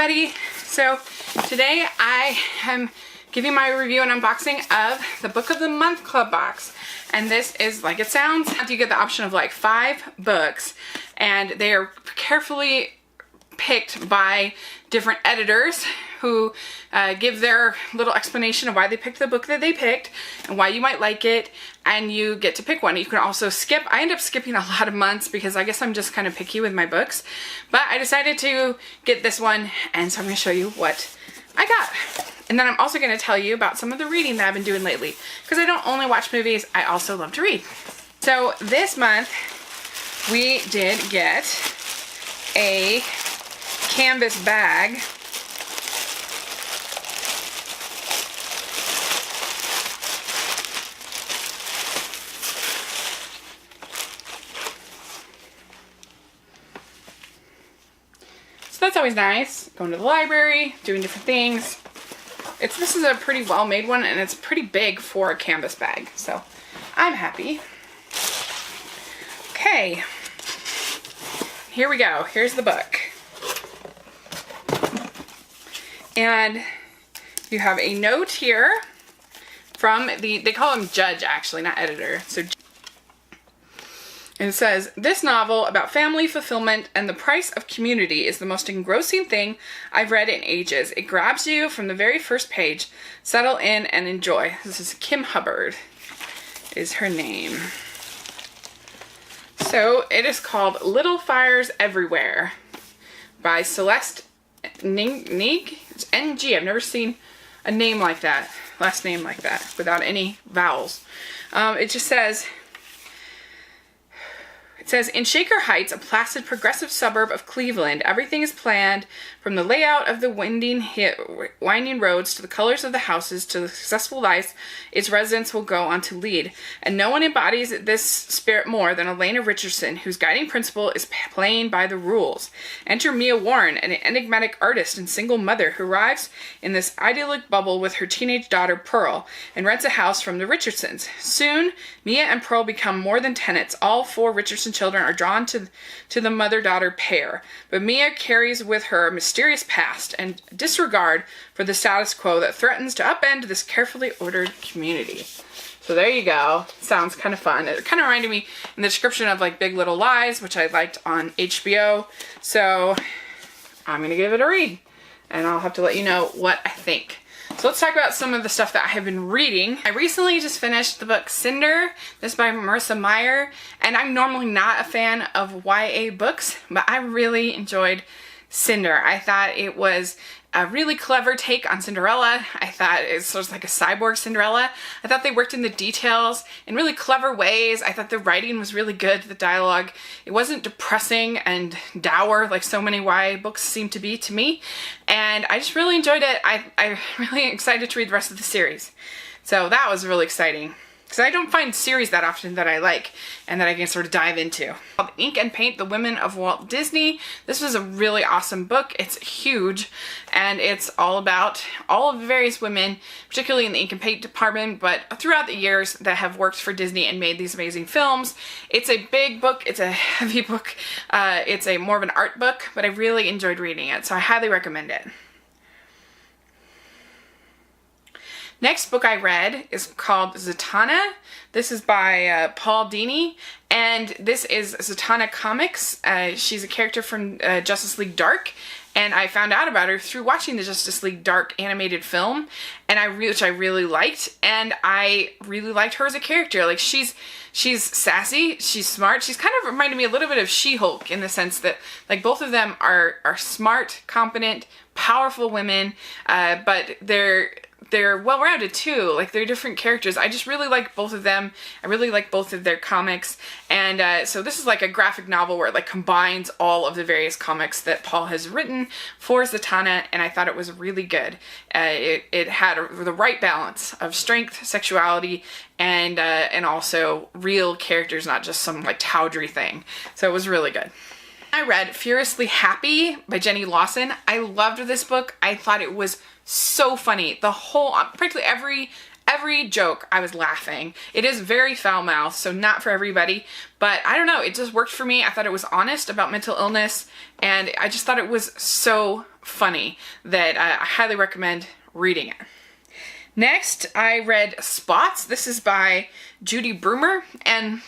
everybody. So today I am giving my review and unboxing of the Book of the Month Club box. And this is like it sounds. You get the option of like 5 books, and they are carefully picked by different editors who give their little explanation of why they picked the book that they picked and why you might like it, and you get to pick one. You can also skip. I end up skipping a lot of months because I guess I'm just kind of picky with my books, but I decided to get this one, and so I'm going to show you what I got. And then I'm also going to tell you about some of the reading that I've been doing lately, because I don't only watch movies, I also love to read. So this month we did get a canvas bag . So that's always nice, going to the library, doing different things. This is a pretty well made one, and it's pretty big for a canvas bag, so I'm happy. Okay, here we go. Here's the book. And you have a note here from they call him Judge actually, not editor. So, and it says, "This novel about family fulfillment and the price of community is the most engrossing thing I've read in ages. It grabs you from the very first page. Settle in and enjoy." This is Kim Hubbard is her name. So it is called Little Fires Everywhere by Celeste Ng. It's Ng. I've never seen a name like that, last name like that, without any vowels. It just says, in Shaker Heights, a placid, progressive suburb of Cleveland, everything is planned, from the layout of the winding roads to the colors of the houses to the successful lives its residents will go on to lead. And no one embodies this spirit more than Elena Richardson, whose guiding principle is playing by the rules. Enter Mia Warren, an enigmatic artist and single mother who arrives in this idyllic bubble with her teenage daughter Pearl and rents a house from the Richardsons. Soon, Mia and Pearl become more than tenants. All 4 Richardson children are drawn to the mother-daughter pair, but Mia carries with her a mysterious past and disregard for the status quo that threatens to upend this carefully ordered community. So there you go. Sounds kind of fun. It kind of reminded me in the description of like Big Little Lies, which I liked on HBO. So I'm going to give it a read, and I'll have to let you know what I think. So let's talk about some of the stuff that I have been reading. I recently just finished the book Cinder. This is by Marissa Meyer, and I'm normally not a fan of YA books, but I really enjoyed Cinder. I thought it was a really clever take on Cinderella. I thought it was sort of like a cyborg Cinderella. I thought they worked in the details in really clever ways. I thought the writing was really good, the dialogue. It wasn't depressing and dour like so many YA books seem to be to me. And I just really enjoyed it. I'm really excited to read the rest of the series. So that was really exciting, because I don't find series that often that I like and that I can sort of dive into. Ink and Paint, The Women of Walt Disney. This was a really awesome book. It's huge, and it's all about all of the various women, particularly in the ink and paint department, but throughout the years that have worked for Disney and made these amazing films. It's a big book. It's a heavy book. It's a more of an art book, but I really enjoyed reading it, so I highly recommend it. Next book I read is called Zatanna. This is by Paul Dini, and this is Zatanna Comics. She's a character from Justice League Dark, and I found out about her through watching the Justice League Dark animated film, and which I really liked, and I really liked her as a character. Like, she's sassy, she's smart. She's kind of reminded me a little bit of She-Hulk in the sense that, like, both of them are smart, competent, powerful women, but they're well-rounded too. Like, they're different characters. I just really like both of them. I really like both of their comics, and so this is like a graphic novel where it like combines all of the various comics that Paul has written for Zatanna, and I thought it was really good. It had the right balance of strength, sexuality, and also real characters, not just some like tawdry thing. So it was really good. I read Furiously Happy by Jenny Lawson. I loved this book. I thought it was so funny. The whole, practically every every joke I was laughing. It is very foul-mouthed, so not for everybody, but I don't know, it just worked for me. I thought it was honest about mental illness, and I just thought it was so funny that I highly recommend reading it. Next, I read Spots. This is by Judy Brumer, and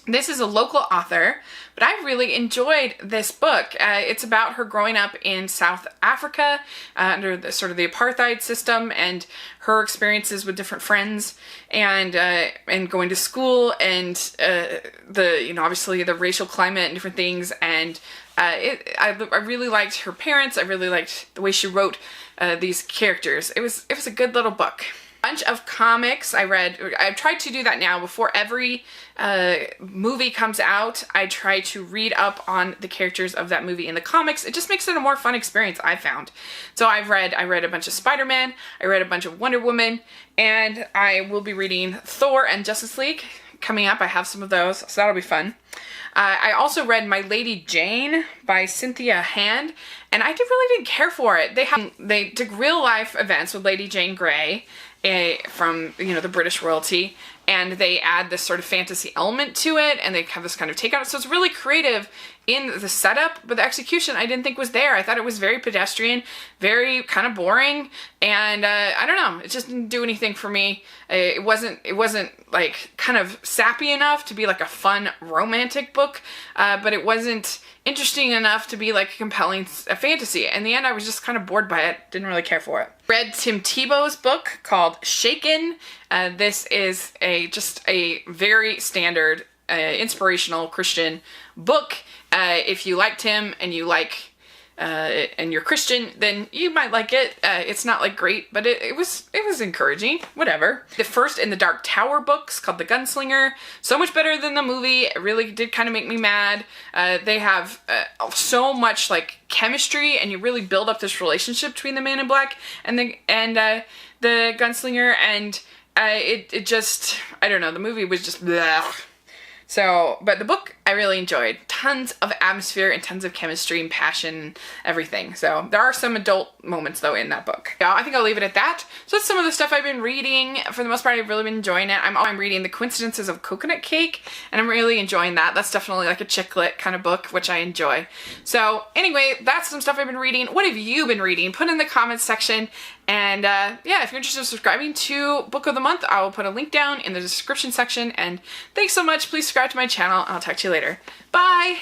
this is a local author, but I really enjoyed this book. It's about her growing up in South Africa under the sort of the apartheid system, and her experiences with different friends, and going to school, and the obviously the racial climate and different things. And I really liked her parents. I really liked the way she wrote these characters. It was a good little book. Bunch of comics I read. I tried to do that now before every movie comes out. I try to read up on the characters of that movie in the comics. It just makes it a more fun experience, I found. So I read a bunch of Spider-Man, I read a bunch of Wonder Woman, and I will be reading Thor and Justice League coming up. I have some of those, so that'll be fun. I also read My Lady Jane by Cynthia Hand, and I really didn't care for it. They took real life events with Lady Jane Grey from the British royalty, and they add this sort of fantasy element to it, and they have this kind of take on it. So it's really creative in the setup, but the execution I didn't think was there. I thought it was very pedestrian, very kind of boring, and I don't know, it just didn't do anything for me. It wasn't like kind of sappy enough to be like a fun romantic book, but it wasn't interesting enough to be like a compelling fantasy. In the end, I was just kind of bored by it. Didn't really care for it. Read Tim Tebow's book called Shaken. This is just a very standard inspirational Christian book. If you liked him and you like and you're Christian, then you might like it. It's not like great, but it was encouraging. Whatever. The first in the Dark Tower books called The Gunslinger. So much better than the movie. It really did kind of make me mad. They have so much like chemistry, and you really build up this relationship between the Man in Black and the Gunslinger, and it just, I don't know, the movie was just bleh. So, but the book I really enjoyed. Tons of atmosphere and tons of chemistry and passion and everything. So there are some adult moments though in that book. Yeah, I think I'll leave it at that. So that's some of the stuff I've been reading. For the most part, I've really been enjoying it. I'm reading The Coincidences of Coconut Cake, and I'm really enjoying that. That's definitely like a chick lit kind of book, which I enjoy. So anyway, that's some stuff I've been reading. What have you been reading? Put in the comments section. And yeah, if you're interested in subscribing to Book of the Month, I will put a link down in the description section. And thanks so much. Please subscribe to my channel. I'll talk to you later. Bye!